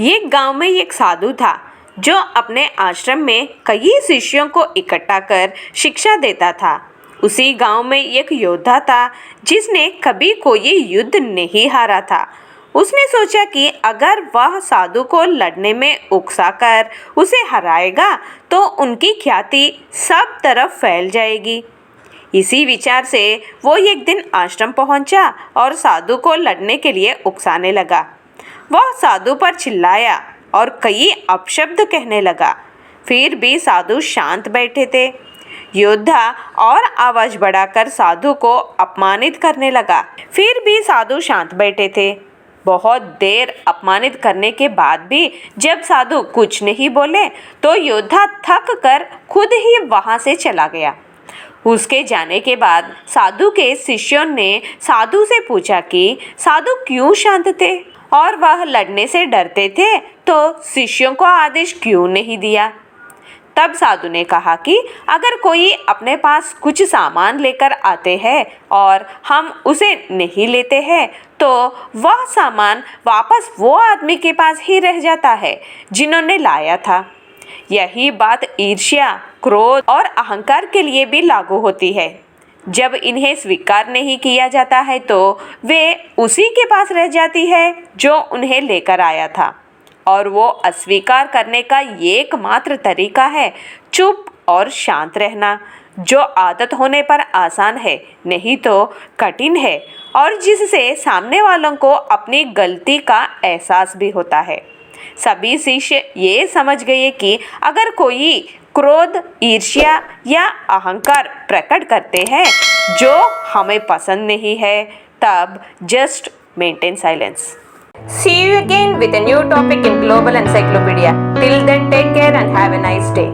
एक गांव में एक साधु था जो अपने आश्रम में कई शिष्यों को इकट्ठा कर शिक्षा देता था। उसी गांव में एक योद्धा था जिसने कभी कोई युद्ध नहीं हारा था। उसने सोचा कि अगर वह साधु को लड़ने में उकसाकर उसे हराएगा तो उनकी ख्याति सब तरफ फैल जाएगी। इसी विचार से वो एक दिन आश्रम पहुंचा और साधु को लड़ने के लिए उकसाने लगा। वह साधु पर चिल्लाया और कई अपशब्द कहने लगा। फिर भी साधु शांत बैठे थे। योद्धा और आवाज बढ़ाकर साधु को अपमानित करने लगा। फिर भी साधु शांत बैठे थे। बहुत देर अपमानित करने के बाद भी जब साधु कुछ नहीं बोले तो योद्धा थक कर खुद ही वहां से चला गया। उसके जाने के बाद साधु के शिष्यों ने साधु से पूछा कि साधु क्यों शांत थे और वह लड़ने से डरते थे, तो शिष्यों को आदेश क्यों नहीं दिया। तब साधु ने कहा कि अगर कोई अपने पास कुछ सामान लेकर आते हैं और हम उसे नहीं लेते हैं तो वह सामान वापस वो आदमी के पास ही रह जाता है जिन्होंने लाया था। यही बात ईर्ष्या, क्रोध और अहंकार के लिए भी लागू होती है। जब इन्हें स्वीकार नहीं किया जाता है तो वे उसी के पास रह जाती है जो उन्हें लेकर आया था, और वो अस्वीकार करने का एकमात्र तरीका है चुप और शांत रहना, जो आदत होने पर आसान है, नहीं तो कठिन है, और जिससे सामने वालों को अपनी गलती का एहसास भी होता है। सभी शिष्य ये समझ गए कि अगर कोई क्रोध, ईर्ष्या या अहंकार प्रकट करते हैं जो हमें पसंद नहीं है, तब just maintain silence. See you again with a new topic in Global Encyclopedia. Till then, take care and have a nice day.